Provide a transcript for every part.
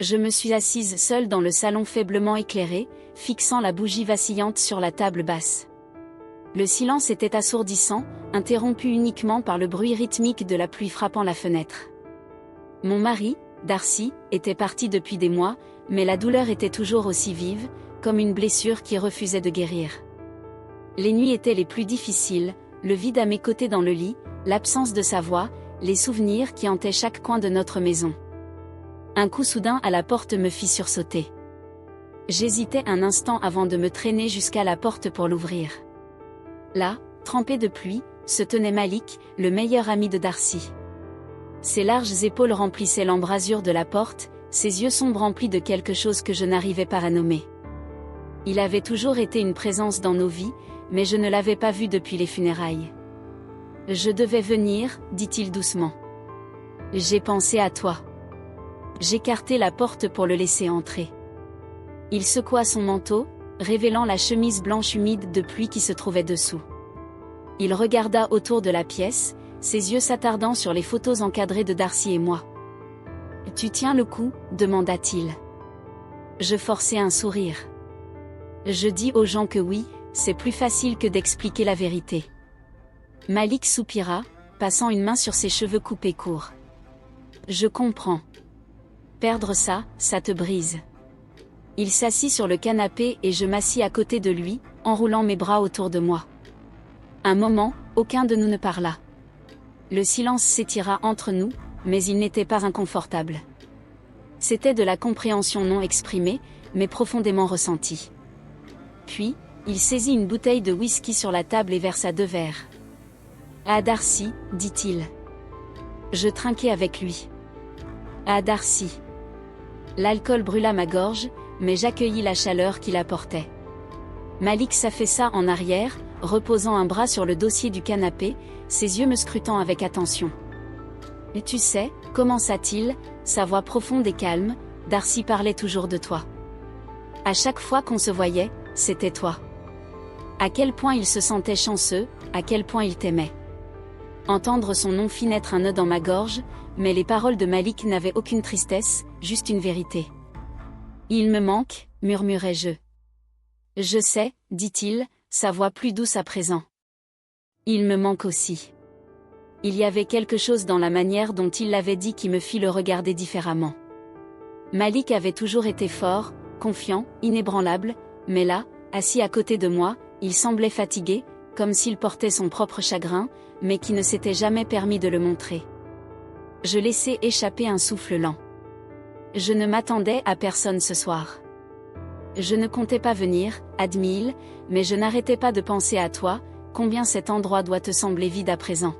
Je me suis assise seule dans le salon faiblement éclairé, fixant la bougie vacillante sur la table basse. Le silence était assourdissant, interrompu uniquement par le bruit rythmique de la pluie frappant la fenêtre. Mon mari, Darcy, était parti depuis des mois, mais la douleur était toujours aussi vive, comme une blessure qui refusait de guérir. Les nuits étaient les plus difficiles, le vide à mes côtés dans le lit, l'absence de sa voix, les souvenirs qui hantaient chaque coin de notre maison. Un coup soudain à la porte me fit sursauter. J'hésitais un instant avant de me traîner jusqu'à la porte pour l'ouvrir. Là, trempé de pluie, se tenait Malik, le meilleur ami de Darcy. Ses larges épaules remplissaient l'embrasure de la porte, ses yeux sombres remplis de quelque chose que je n'arrivais pas à nommer. Il avait toujours été une présence dans nos vies, mais je ne l'avais pas vu depuis les funérailles. « Je devais venir, dit-il doucement. J'ai pensé à toi. » J'écartai la porte pour le laisser entrer. Il secoua son manteau, révélant la chemise blanche humide de pluie qui se trouvait dessous. Il regarda autour de la pièce, ses yeux s'attardant sur les photos encadrées de Darcy et moi. « Tu tiens le coup ?» demanda-t-il. Je forçai un sourire. Je dis aux gens que oui, c'est plus facile que d'expliquer la vérité. Malik soupira, passant une main sur ses cheveux coupés courts. Je comprends. Perdre ça, ça te brise. Il s'assit sur le canapé et je m'assis à côté de lui, enroulant mes bras autour de moi. Un moment, aucun de nous ne parla. Le silence s'étira entre nous, mais il n'était pas inconfortable. C'était de la compréhension non exprimée, mais profondément ressentie. Puis, il saisit une bouteille de whisky sur la table et versa 2 verres. « À Darcy, dit-il. » Je trinquai avec lui. « À Darcy. » L'alcool brûla ma gorge, mais j'accueillis la chaleur qu'il apportait. Malik s'affaissa en arrière, reposant un bras sur le dossier du canapé, ses yeux me scrutant avec attention. « Et tu sais, » commença-t-il, sa voix profonde et calme, « Darcy parlait toujours de toi. À chaque fois qu'on se voyait, c'était toi. À quel point il se sentait chanceux, à quel point il t'aimait. » Entendre son nom fit naître un nœud dans ma gorge, mais les paroles de Malik n'avaient aucune tristesse, juste une vérité. « Il me manque, » murmurai-je. « Je sais, » dit-il, sa voix plus douce à présent. « Il me manque aussi. » Il y avait quelque chose dans la manière dont il l'avait dit qui me fit le regarder différemment. Malik avait toujours été fort, confiant, inébranlable, mais là, assis à côté de moi, il semblait fatigué, comme s'il portait son propre chagrin, mais qui ne s'était jamais permis de le montrer. Je laissai échapper un souffle lent. Je ne m'attendais à personne ce soir. Je ne comptais pas venir, admit-il, mais je n'arrêtais pas de penser à toi, combien cet endroit doit te sembler vide à présent.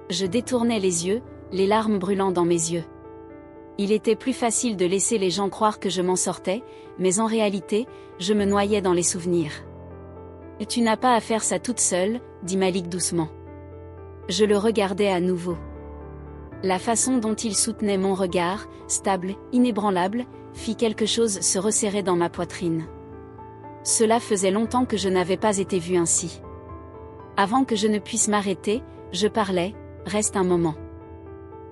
Je détournais les yeux, les larmes brûlant dans mes yeux. Il était plus facile de laisser les gens croire que je m'en sortais, mais en réalité, je me noyais dans les souvenirs. « Tu n'as pas à faire ça toute seule, » dit Malik doucement. Je le regardais à nouveau. La façon dont il soutenait mon regard, stable, inébranlable, fit quelque chose se resserrer dans ma poitrine. Cela faisait longtemps que je n'avais pas été vue ainsi. Avant que je ne puisse m'arrêter, je parlais, « Reste un moment. »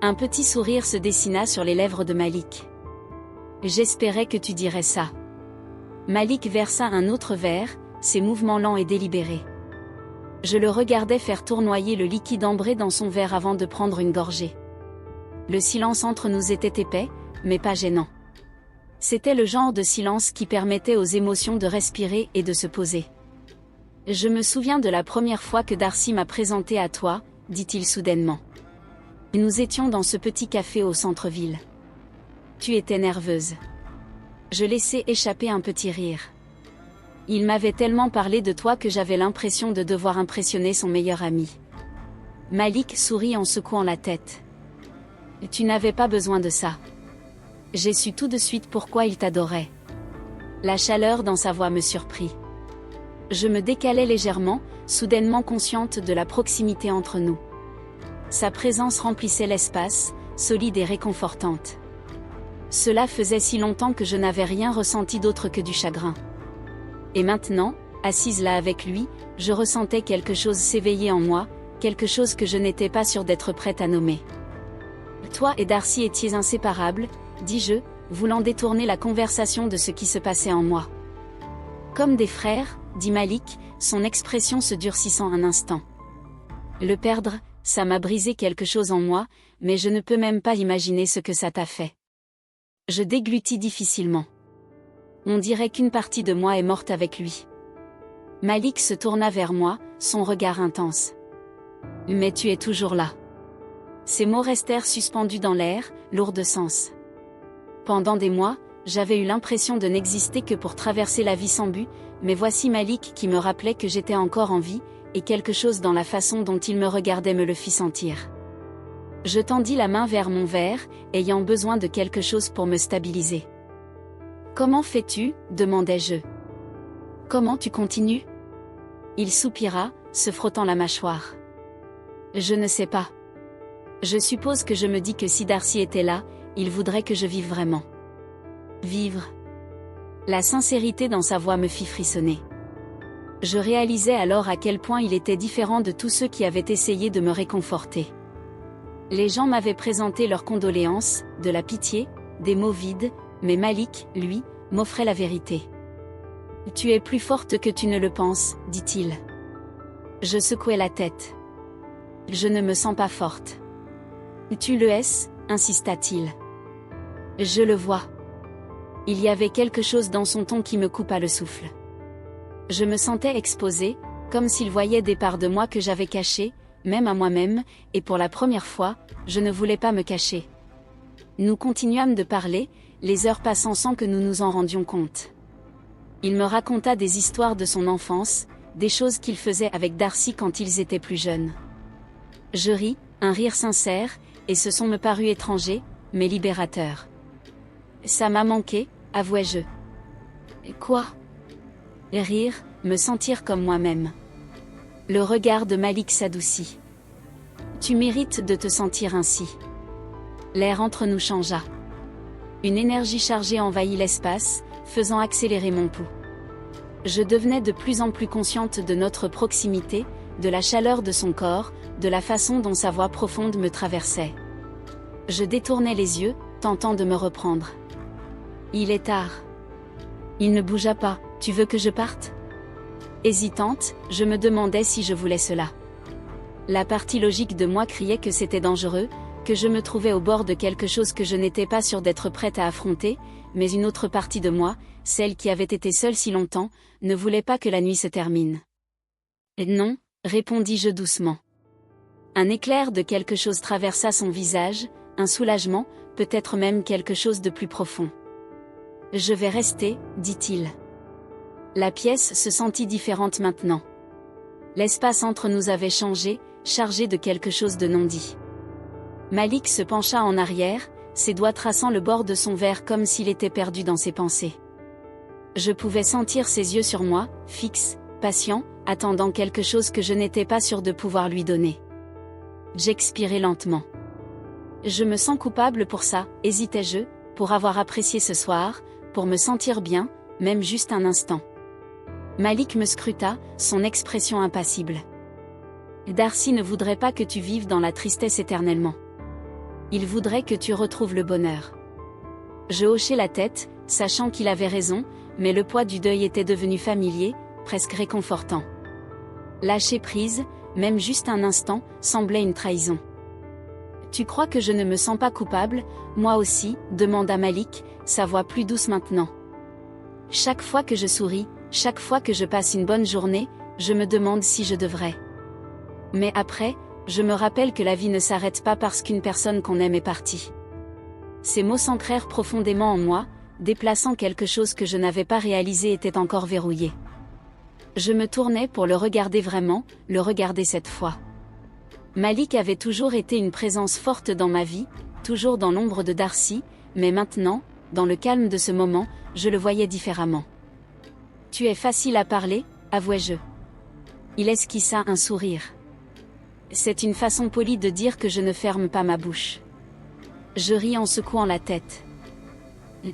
Un petit sourire se dessina sur les lèvres de Malik. « J'espérais que tu dirais ça. » Malik versa un autre verre, ses mouvements lents et délibérés. Je le regardais faire tournoyer le liquide ambré dans son verre avant de prendre une gorgée. Le silence entre nous était épais, mais pas gênant. C'était le genre de silence qui permettait aux émotions de respirer et de se poser. « Je me souviens de la première fois que Darcy m'a présenté à toi, » dit-il soudainement. Nous étions dans ce petit café au centre-ville. Tu étais nerveuse. Je laissai échapper un petit rire. Il m'avait tellement parlé de toi que j'avais l'impression de devoir impressionner son meilleur ami. Malik sourit en secouant la tête. Tu n'avais pas besoin de ça. J'ai su tout de suite pourquoi il t'adorait. La chaleur dans sa voix me surprit. Je me décalai légèrement, soudainement consciente de la proximité entre nous. Sa présence remplissait l'espace, solide et réconfortante. Cela faisait si longtemps que je n'avais rien ressenti d'autre que du chagrin. Et maintenant, assise là avec lui, je ressentais quelque chose s'éveiller en moi, quelque chose que je n'étais pas sûre d'être prête à nommer. Toi et Darcy étiez inséparables, dis-je, voulant détourner la conversation de ce qui se passait en moi. Comme des frères, dit Malik, son expression se durcissant un instant. Le perdre, ça m'a brisé quelque chose en moi, mais je ne peux même pas imaginer ce que ça t'a fait. Je déglutis difficilement. On dirait qu'une partie de moi est morte avec lui. Malik se tourna vers moi, son regard intense. Mais tu es toujours là. Ces mots restèrent suspendus dans l'air, lourds de sens. Pendant des mois, j'avais eu l'impression de n'exister que pour traverser la vie sans but, mais voici Malik qui me rappelait que j'étais encore en vie, et quelque chose dans la façon dont il me regardait me le fit sentir. Je tendis la main vers mon verre, ayant besoin de quelque chose pour me stabiliser. « Comment fais-tu » demandai-je. « Comment tu continues » Il soupira, se frottant la mâchoire. « Je ne sais pas. Je suppose que je me dis que si Darcy était là, il voudrait que je vive vraiment. » Vivre. La sincérité dans sa voix me fit frissonner. Je réalisais alors à quel point il était différent de tous ceux qui avaient essayé de me réconforter. Les gens m'avaient présenté leurs condoléances, de la pitié, des mots vides, mais Malik, lui, m'offrait la vérité. « Tu es plus forte que tu ne le penses, dit-il. » Je secouai la tête. « Je ne me sens pas forte. »« Tu le es, insista-t-il. »« Je le vois. » Il y avait quelque chose dans son ton qui me coupa le souffle. Je me sentais exposée, comme s'il voyait des parts de moi que j'avais cachées, même à moi-même, et pour la première fois, je ne voulais pas me cacher. Nous continuâmes de parler, les heures passant sans que nous nous en rendions compte. Il me raconta des histoires de son enfance, des choses qu'il faisait avec Darcy quand ils étaient plus jeunes. Je ris, un rire sincère, et ce son me parut étranger, mais libérateur. Ça m'a manqué, avouai-je. Quoi ? Rire, me sentir comme moi-même. Le regard de Malik s'adoucit. Tu mérites de te sentir ainsi. L'air entre nous changea. Une énergie chargée envahit l'espace, faisant accélérer mon pouls. Je devenais de plus en plus consciente de notre proximité, de la chaleur de son corps, de la façon dont sa voix profonde me traversait. Je détournai les yeux, tentant de me reprendre. Il est tard. Il ne bougea pas. Tu veux que je parte ? Hésitante, je me demandais si je voulais cela. La partie logique de moi criait que c'était dangereux, que je me trouvais au bord de quelque chose que je n'étais pas sûre d'être prête à affronter, mais une autre partie de moi, celle qui avait été seule si longtemps, ne voulait pas que la nuit se termine. Non, répondis-je doucement. Un éclair de quelque chose traversa son visage, un soulagement, peut-être même quelque chose de plus profond. Je vais rester, dit-il. La pièce se sentit différente maintenant. L'espace entre nous avait changé, chargé de quelque chose de non dit. Malik se pencha en arrière, ses doigts traçant le bord de son verre comme s'il était perdu dans ses pensées. Je pouvais sentir ses yeux sur moi, fixes, patients, attendant quelque chose que je n'étais pas sûre de pouvoir lui donner. J'expirai lentement. Je me sens coupable pour ça, hésitai-je, pour avoir apprécié ce soir, pour me sentir bien, même juste un instant. Malik me scruta, son expression impassible. Darcy ne voudrait pas que tu vives dans la tristesse éternellement. Il voudrait que tu retrouves le bonheur. Je hochai la tête, sachant qu'il avait raison, mais le poids du deuil était devenu familier, presque réconfortant. Lâcher prise, même juste un instant, semblait une trahison. Tu crois que je ne me sens pas coupable, moi aussi, demanda Malik, sa voix plus douce maintenant. Chaque fois que je souris, chaque fois que je passe une bonne journée, je me demande si je devrais. Mais après, je me rappelle que la vie ne s'arrête pas parce qu'une personne qu'on aime est partie. Ces mots s'ancrèrent profondément en moi, déplaçant quelque chose que je n'avais pas réalisé était encore verrouillé. Je me tournai pour le regarder vraiment, le regarder cette fois. Malik avait toujours été une présence forte dans ma vie, toujours dans l'ombre de Darcy, mais maintenant, dans le calme de ce moment, je le voyais différemment. « Tu es facile à parler » avouai-je. Il esquissa un sourire. C'est une façon polie de dire que je ne ferme pas ma bouche. Je ris en secouant la tête.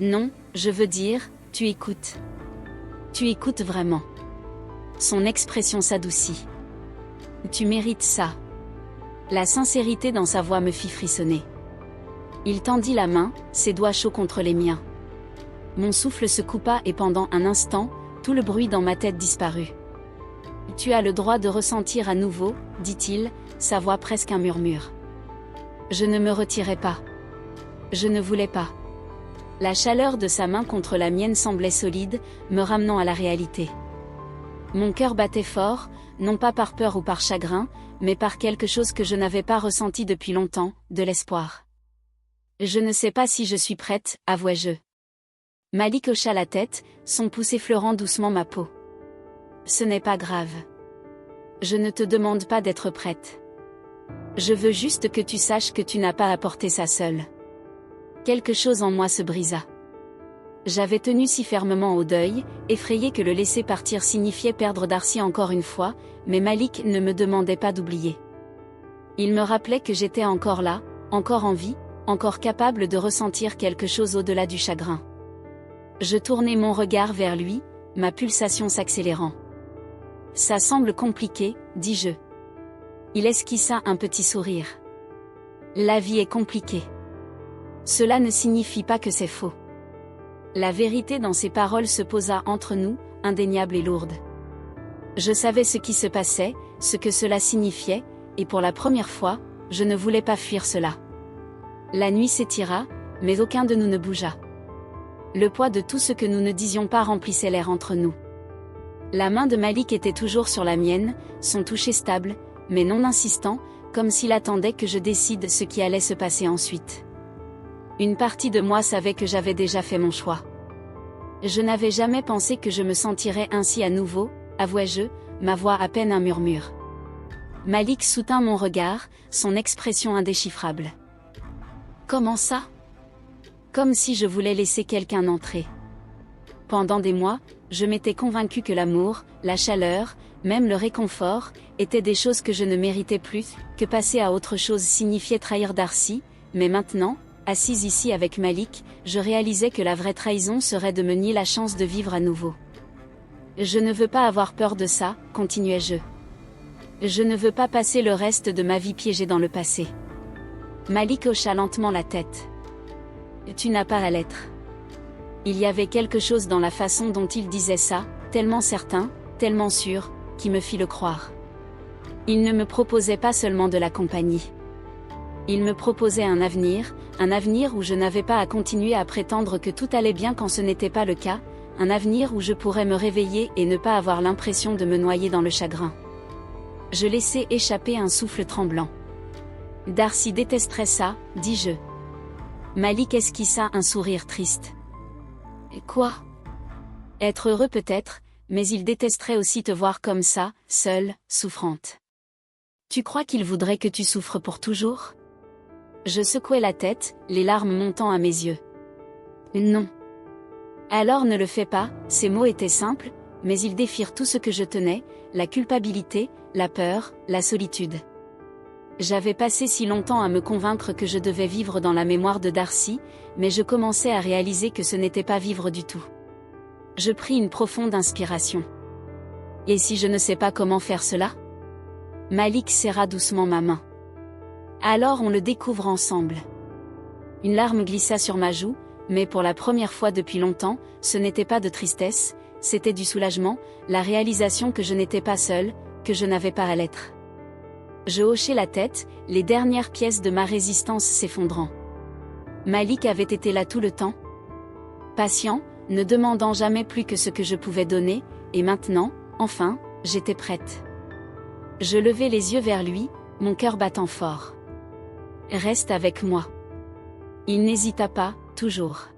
Non, je veux dire, tu écoutes. Tu écoutes vraiment. Son expression s'adoucit. Tu mérites ça. La sincérité dans sa voix me fit frissonner. Il tendit la main, ses doigts chauds contre les miens. Mon souffle se coupa et pendant un instant, tout le bruit dans ma tête disparut. Tu as le droit de ressentir à nouveau, dit-il, sa voix presque un murmure. Je ne me retirai pas. Je ne voulais pas. La chaleur de sa main contre la mienne semblait solide, me ramenant à la réalité. Mon cœur battait fort, non pas par peur ou par chagrin, mais par quelque chose que je n'avais pas ressenti depuis longtemps, de l'espoir. Je ne sais pas si je suis prête, avouai-je. Malik hocha la tête, son pouce effleurant doucement ma peau. Ce n'est pas grave. Je ne te demande pas d'être prête. Je veux juste que tu saches que tu n'as pas à porter ça seule. Quelque chose en moi se brisa. J'avais tenu si fermement au deuil, effrayé que le laisser partir signifiait perdre Darcy encore une fois, mais Malik ne me demandait pas d'oublier. Il me rappelait que j'étais encore là, encore en vie, encore capable de ressentir quelque chose au-delà du chagrin. Je tournai mon regard vers lui, ma pulsation s'accélérant. Ça semble compliqué, dis-je. Il esquissa un petit sourire. La vie est compliquée. Cela ne signifie pas que c'est faux. La vérité dans ses paroles se posa entre nous, indéniable et lourde. Je savais ce qui se passait, ce que cela signifiait, et pour la première fois, je ne voulais pas fuir cela. La nuit s'étira, mais aucun de nous ne bougea. Le poids de tout ce que nous ne disions pas remplissait l'air entre nous. La main de Malik était toujours sur la mienne, son toucher stable, mais non insistant, comme s'il attendait que je décide ce qui allait se passer ensuite. Une partie de moi savait que j'avais déjà fait mon choix. Je n'avais jamais pensé que je me sentirais ainsi à nouveau, avouai-je, ma voix à peine un murmure. Malik soutint mon regard, son expression indéchiffrable. Comment ça ? Comme si je voulais laisser quelqu'un entrer. Pendant des mois, je m'étais convaincue que l'amour, la chaleur, même le réconfort, étaient des choses que je ne méritais plus, que passer à autre chose signifiait trahir Darcy, mais maintenant, assise ici avec Malik, je réalisais que la vraie trahison serait de me nier la chance de vivre à nouveau. Je ne veux pas avoir peur de ça, continuai-je. Je ne veux pas passer le reste de ma vie piégée dans le passé. Malik hocha lentement la tête. Tu n'as pas à l'être. Il y avait quelque chose dans la façon dont il disait ça, tellement certain, tellement sûr, qui me fit le croire. Il ne me proposait pas seulement de la compagnie. Il me proposait un avenir où je n'avais pas à continuer à prétendre que tout allait bien quand ce n'était pas le cas, un avenir où je pourrais me réveiller et ne pas avoir l'impression de me noyer dans le chagrin. Je laissai échapper un souffle tremblant. Darcy détesterait ça, dis-je. Malik esquissa un sourire triste. Quoi ? Être heureux peut-être, mais il détesterait aussi te voir comme ça, seule, souffrante. Tu crois qu'il voudrait que tu souffres pour toujours ? Je secouai la tête, les larmes montant à mes yeux. Non. Alors ne le fais pas, ces mots étaient simples, mais ils défirent tout ce que je tenais, la culpabilité, la peur, la solitude. J'avais passé si longtemps à me convaincre que je devais vivre dans la mémoire de Darcy, mais je commençais à réaliser que ce n'était pas vivre du tout. Je pris une profonde inspiration. Et si je ne sais pas comment faire cela ? Malik serra doucement ma main. Alors on le découvre ensemble. Une larme glissa sur ma joue, mais pour la première fois depuis longtemps, ce n'était pas de tristesse, c'était du soulagement, la réalisation que je n'étais pas seule, que je n'avais pas à l'être. Je hochai la tête, les dernières pièces de ma résistance s'effondrant. Malik avait été là tout le temps. Patient, ne demandant jamais plus que ce que je pouvais donner, et maintenant, enfin, j'étais prête. Je levai les yeux vers lui, mon cœur battant fort. Reste avec moi. Il n'hésita pas, toujours.